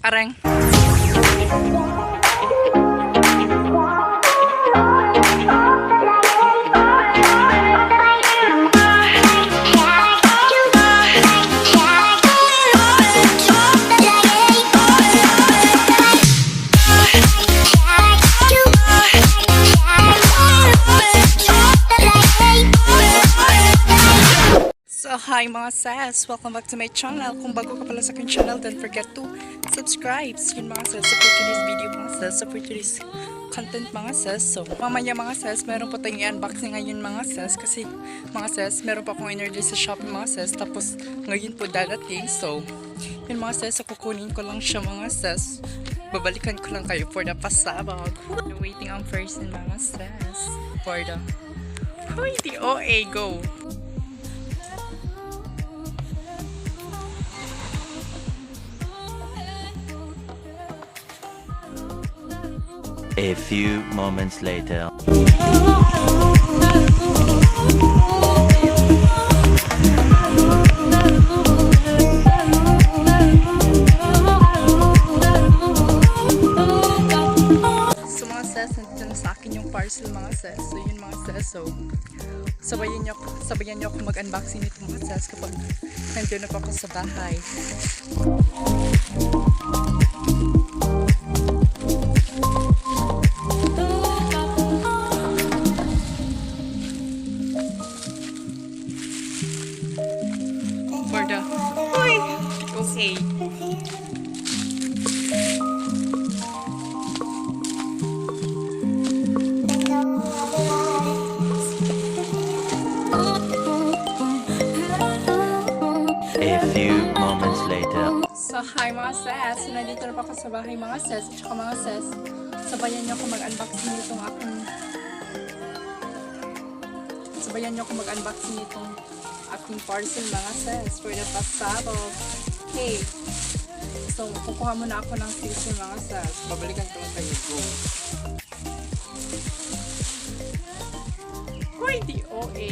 Areng. So hi mga sis! Welcome back to my channel. Kung bago ka pala sa aking channel, don't forget to subscribe. So yun mga sis, support today's video mga sis, support today's content mga sis. So mamaya mga sis, meron po tayong i-unboxing ngayon mga sis. Kasi mga sis, meron pa akong energy sa shopping mga sis. Tapos ngayon po dadating. So yun mga sis, so kukunin ko lang siya mga sis. Babalikan ko lang kayo for the pasabog. Waiting on person mga sis. For the the OA go. A few moments later. So mga sis, nandito na sa akin yung parcel mga sis. So yun mga sis, so sabayan nyo ako mag-unboxing nito mga sis kapag nandito na pa ako sa bahay. Okay. A few moments later. So hi mga sis, so, nandito na pa ako sa bahay mga sis, at saka mga sis, sabayan nyo ako mag-unboxing nitong aking parcel mga sis for the pasabog. Okay. So kukuha muna ako ng tissue mga sis, babalikan ko lang kayo. Go. Hoy, di OA.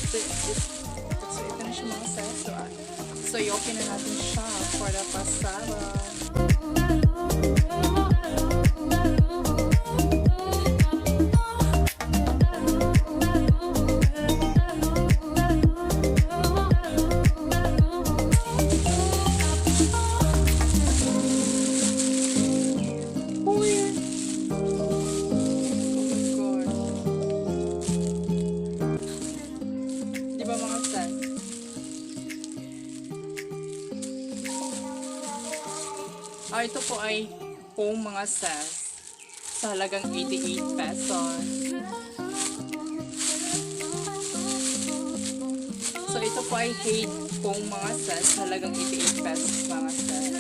So ito na siya mga sis. So i-open na natin siya for the pasabog. Ito po ay pong mga sis sa halagang 88 pesos. So ito po ay hate pong mga sis sa halagang 88 pesos mga sis.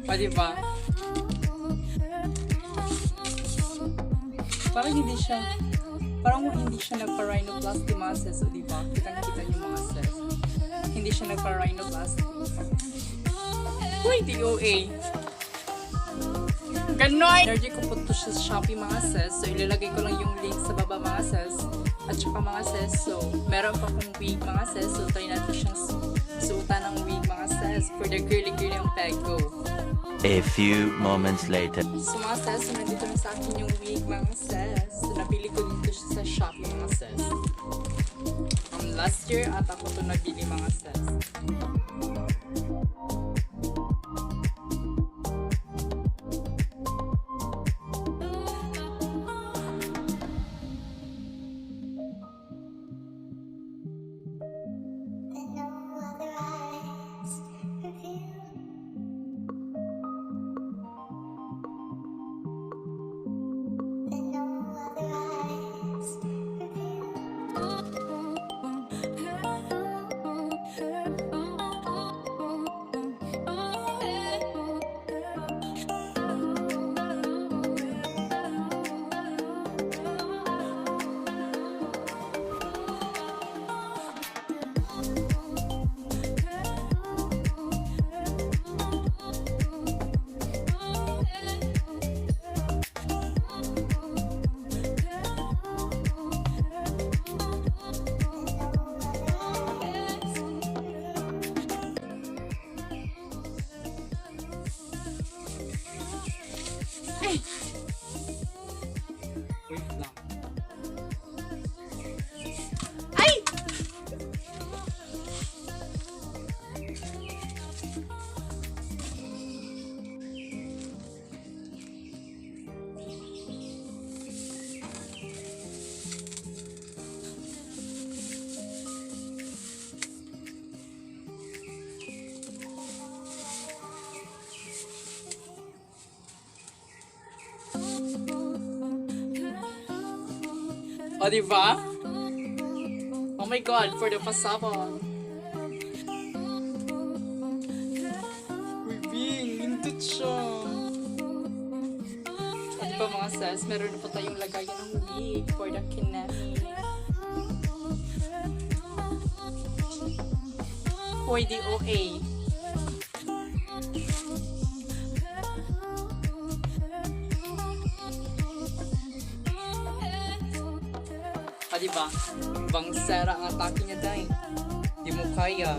O diba? Parang hindi siya nagpa-rhinoplasty mga sis, o diba? Kitang-kita niyo mga sis. Hindi siya nagpa-rhinoplasty. Uy, DOA! Ganoy! Energy ko po ito sa Shopee mga sis. So, ilalagay ko lang yung link sa baba mga sis. At saka mga sis, so, meron pa kong wig mga sis. So, try natin siyang suotan ng wig mga sis. For the girly-girly ang peg ko. A few moments later. So mga sis, so nandito na sa akin yung wig mga sis. So napili ko dito siya sa Shopee mga sis. Last year at ako ito nabili mga sis. O, diba? Oh my God, for the pasabon. Wibing, hindot siya. O, diba mga sis, meron na po tayong lagayan ng wig for the kinemi. Hoy, DOA. Ah, diba? Bang sera ang atake niya dahil. Di mo kaya.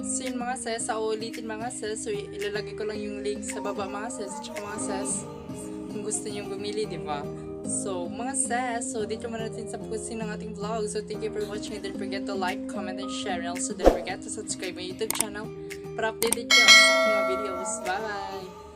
So yun mga sis, sa ulitin mga sis, so ilalagay ko lang yung link sa baba mga sis, at saka mga sis, kung gusto nyo bumili, diba? So mga sis, so dito muna natin sa pusin ng ating vlog. So thank you for watching, and don't forget to like, comment, and share, and also don't forget to subscribe my YouTube channel para updated kayo sa mga videos. Bye!